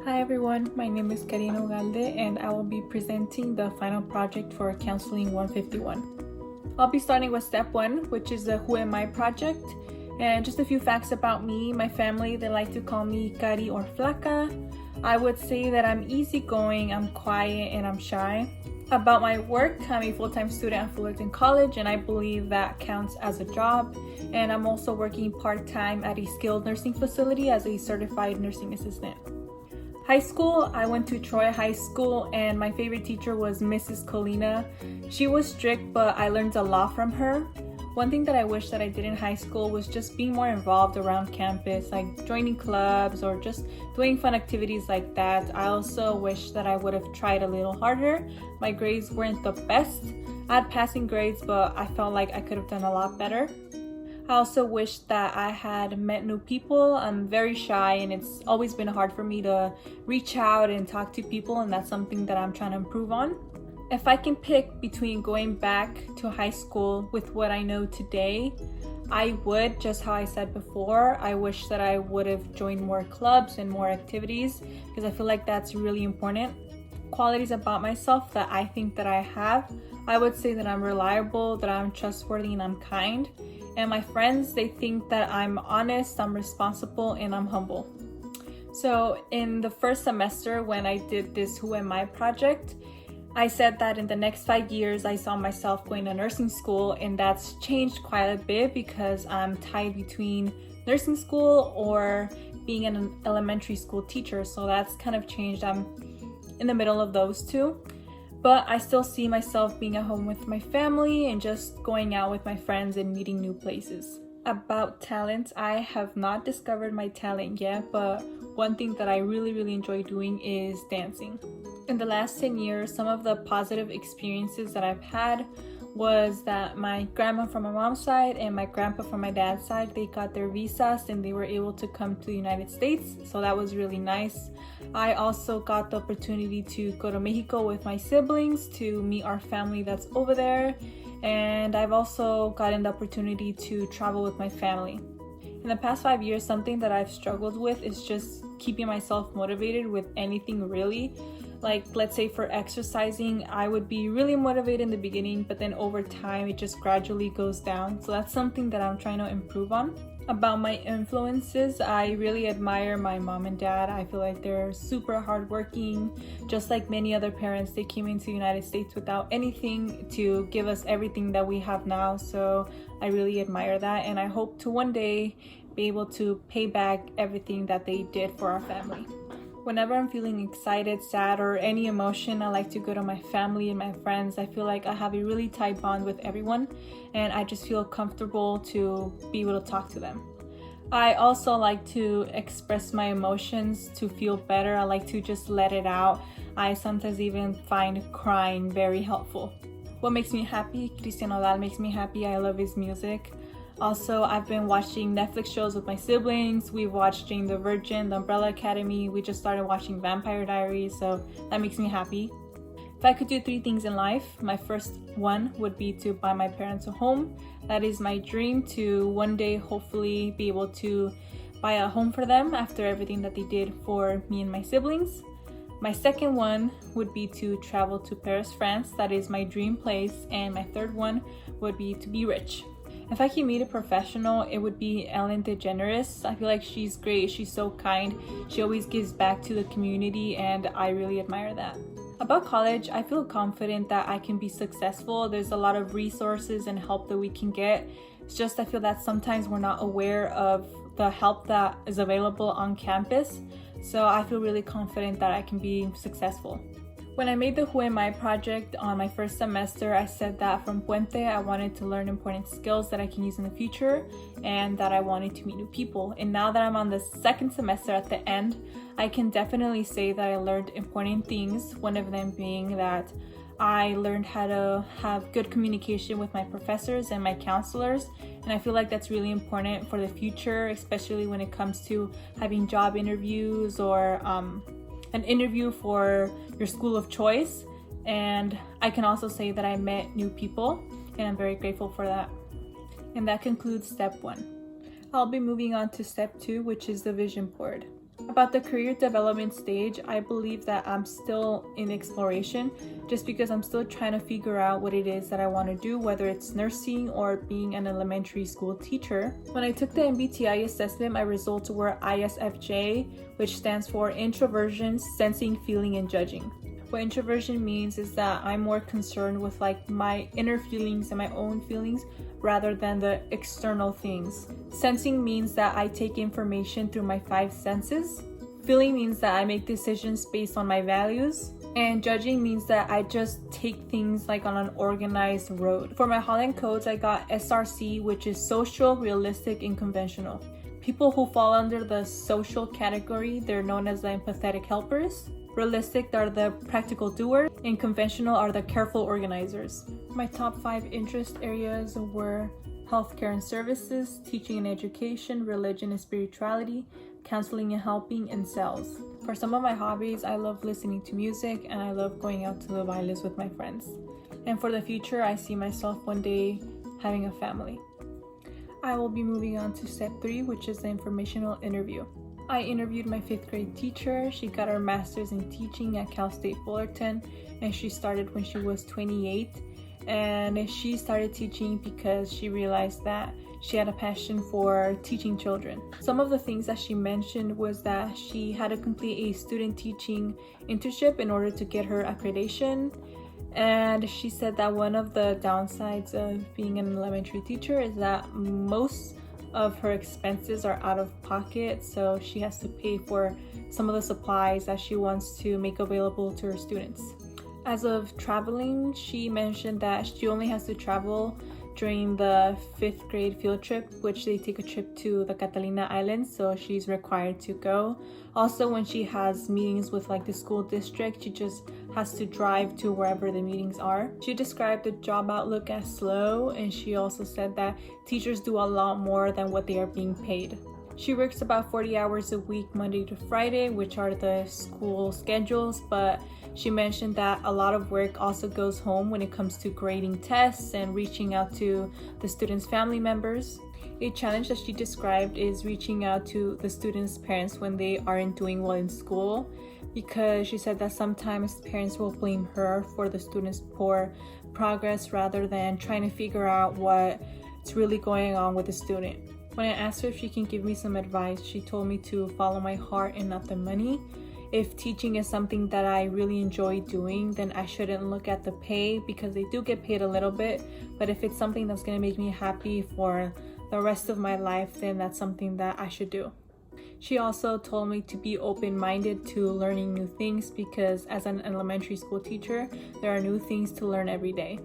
Hi everyone, my name is Karina Ugalde and I will be presenting the final project for Counseling 151. I'll be starting with step 1, which is the Who Am I project. And just a few facts about me, my family, they like to call me Cari or Flaca. I would say that I'm easygoing, I'm quiet, and I'm shy. About my work, I'm a full-time student at Fullerton College and I believe that counts as a job. And I'm also working part-time at a skilled nursing facility as a certified nursing assistant. High school, I went to Troy High School and my favorite teacher was Mrs. Colina. She was strict, but I learned a lot from her. One thing that I wish that I did in high school was just being more involved around campus, like joining clubs or just doing fun activities like that. I also wish that I would have tried a little harder. My grades weren't the best. I had passing grades, but I felt like I could have done a lot better. I also wish that I had met new people. I'm very shy and it's always been hard for me to reach out and talk to people, and that's something that I'm trying to improve on. If I can pick between going back to high school with what I know today, I would, just how I said before, I wish that I would have joined more clubs and more activities because I feel like that's really important. Qualities about myself that I think that I have, I would say that I'm reliable, that I'm trustworthy, and I'm kind. And my friends, they think that I'm honest, I'm responsible, and I'm humble. So in the first semester when I did this Who Am I project, I said that in the next 5 years, I saw myself going to nursing school, and that's changed quite a bit because I'm tied between nursing school or being an elementary school teacher. So that's kind of changed. I'm in the middle of those two. But I still see myself being at home with my family and just going out with my friends and meeting new places. About talents, I have not discovered my talent yet, but one thing that I really enjoy doing is dancing. In the last 10 years, some of the positive experiences that I've had was that my grandma from my mom's side and my grandpa from my dad's side, they got their visas and they were able to come to the United States. So that was really nice. I also got the opportunity to go to Mexico with my siblings to meet our family that's over there. And I've also gotten the opportunity to travel with my family. In the past 5 years, something that I've struggled with is just keeping myself motivated with anything really. Like, let's say for exercising, I would be really motivated in the beginning, but then over time it just gradually goes down. So that's something that I'm trying to improve on. About my influences, I really admire my mom and dad. I feel like they're super hardworking. Just like many other parents, they came into the United States without anything to give us everything that we have now. So I really admire that, and I hope to one day be able to pay back everything that they did for our family. Whenever I'm feeling excited, sad, or any emotion, I like to go to my family and my friends. I feel like I have a really tight bond with everyone and I just feel comfortable to be able to talk to them. I also like to express my emotions to feel better. I like to just let it out. I sometimes even find crying very helpful. What makes me happy? Cristian Nodal makes me happy. I love his music. Also, I've been watching Netflix shows with my siblings. We've watched Jane the Virgin, The Umbrella Academy. We just started watching Vampire Diaries, so that makes me happy. If I could do 3 things in life, my first one would be to buy my parents a home. That is my dream, to one day hopefully be able to buy a home for them after everything that they did for me and my siblings. My second one would be to travel to Paris, France. That is my dream place. And my third one would be to be rich. If I could meet a professional, it would be Ellen DeGeneres. I feel like she's great. She's so kind. She always gives back to the community and I really admire that. About college, I feel confident that I can be successful. There's a lot of resources and help that we can get. It's just I feel that sometimes we're not aware of the help that is available on campus. So I feel really confident that I can be successful. When I made the Who Am I project on my first semester, I said that from Puente, I wanted to learn important skills that I can use in the future and that I wanted to meet new people. And now that I'm on the second semester at the end, I can definitely say that I learned important things. One of them being that I learned how to have good communication with my professors and my counselors. And I feel like that's really important for the future, especially when it comes to having job interviews or an interview for your school of choice. And I can also say that I met new people and I'm very grateful for that. And that concludes step 1. I'll be moving on to step 2, which is the vision board. About the career development stage, I believe that I'm still in exploration just because I'm still trying to figure out what it is that I want to do, whether it's nursing or being an elementary school teacher. When I took the MBTI assessment, my results were ISFJ, which stands for introversion, sensing, feeling, and judging. What introversion means is that I'm more concerned with like my inner feelings and my own feelings rather than the external things. Sensing means that I take information through my 5 senses. Feeling means that I make decisions based on my values. And judging means that I just take things like on an organized road. For my Holland codes, I got SRC, which is social, realistic, and conventional. People who fall under the social category, they're known as the empathetic helpers. Realistic are the practical doers, and conventional are the careful organizers. My top 5 interest areas were healthcare and services, teaching and education, religion and spirituality, counseling and helping, and sales. For some of my hobbies, I love listening to music and I love going out to the bailes with my friends. And for the future, I see myself one day having a family. I will be moving on to step 3, which is the informational interview. I interviewed my 5th grade teacher. She got her master's in teaching at Cal State Fullerton, and she started when she was 28. And she started teaching because she realized that she had a passion for teaching children. Some of the things that she mentioned was that she had to complete a student teaching internship in order to get her accreditation. And she said that one of the downsides of being an elementary teacher is that most of her expenses are out of pocket, so she has to pay for some of the supplies that she wants to make available to her students. As of traveling, she mentioned that she only has to travel during the 5th grade field trip, which they take a trip to the Catalina Islands, so she's required to go. Also, when she has meetings with like the school district, she just has to drive to wherever the meetings are. She described the job outlook as slow, and she also said that teachers do a lot more than what they are being paid. She works about 40 hours a week, Monday to Friday, which are the school schedules, but she mentioned that a lot of work also goes home when it comes to grading tests and reaching out to the students' family members. A challenge that she described is reaching out to the students' parents when they aren't doing well in school, because she said that sometimes parents will blame her for the students' poor progress rather than trying to figure out what's really going on with the student. When I asked her if she can give me some advice, she told me to follow my heart and not the money. If teaching is something that I really enjoy doing, then I shouldn't look at the pay because they do get paid a little bit. But if it's something that's going to make me happy for the rest of my life, then that's something that I should do. She also told me to be open-minded to learning new things because as an elementary school teacher, there are new things to learn every day.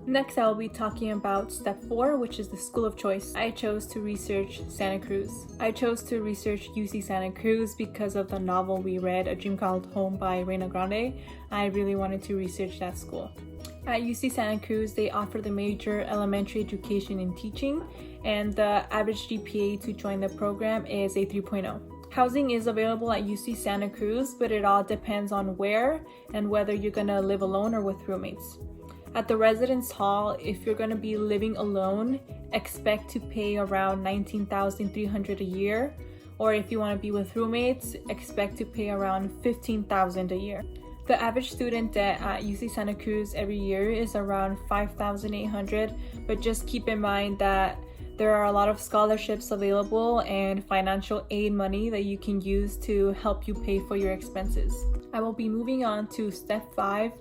Next, I will be talking about step 4, which is the school of choice. I chose to research Santa Cruz. I chose to research UC Santa Cruz because of the novel we read, A Dream Called Home by Reina Grande. I really wanted to research that school. At UC Santa Cruz, they offer the major elementary education and teaching, and the average GPA to join the program is a 3.0. Housing is available at UC Santa Cruz, but it all depends on where and whether you're gonna live alone or with roommates. At the residence hall, if you're going to be living alone, expect to pay around $19,300 a year. Or if you want to be with roommates, expect to pay around $15,000 a year. The average student debt at UC Santa Cruz every year is around $5,800, but just keep in mind that there are a lot of scholarships available and financial aid money that you can use to help you pay for your expenses. I will be moving on to step 5,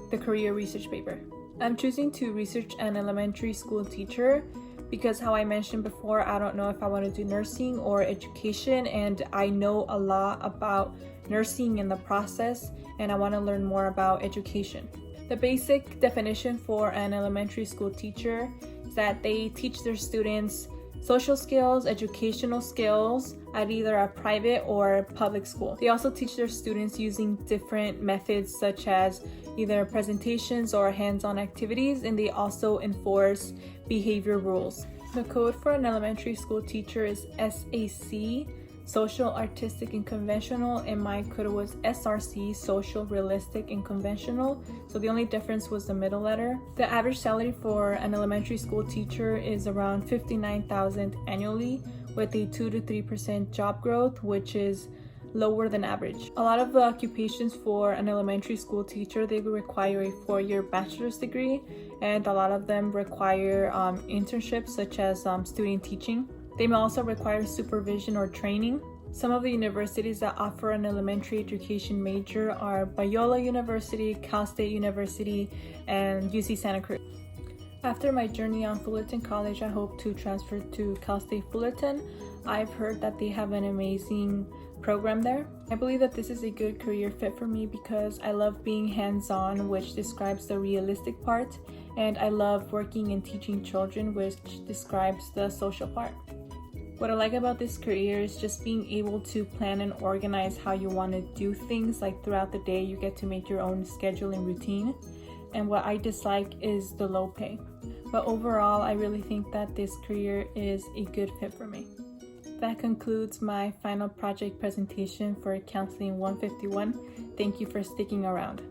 the career research paper. I'm choosing to research an elementary school teacher because, how I mentioned before, I don't know if I want to do nursing or education, and I know a lot about nursing in the process, and I want to learn more about education. The basic definition for an elementary school teacher is that they teach their students social skills, educational skills at either a private or public school. They also teach their students using different methods such as either presentations or hands-on activities, and they also enforce behavior rules. The code for an elementary school teacher is SAC, Social, Artistic, and Conventional, and my code was SRC, Social, Realistic, and Conventional. So the only difference was the middle letter. The average salary for an elementary school teacher is around $59,000 annually, with a 2 to 3% job growth, which is lower than average. A lot of the occupations for an elementary school teacher, they require a 4-year bachelor's degree, and a lot of them require internships such as student teaching. They may also require supervision or training. Some of the universities that offer an elementary education major are Biola University, Cal State University, and UC Santa Cruz. After my journey on Fullerton College, I hope to transfer to Cal State Fullerton. I've heard that they have an amazing program there. I believe that this is a good career fit for me because I love being hands-on, which describes the realistic part, and I love working and teaching children, which describes the social part. What I like about this career is just being able to plan and organize how you want to do things. Like throughout the day, you get to make your own schedule and routine. And what I dislike is the low pay. But overall, I really think that this career is a good fit for me. That concludes my final project presentation for Counseling 151. Thank you for sticking around.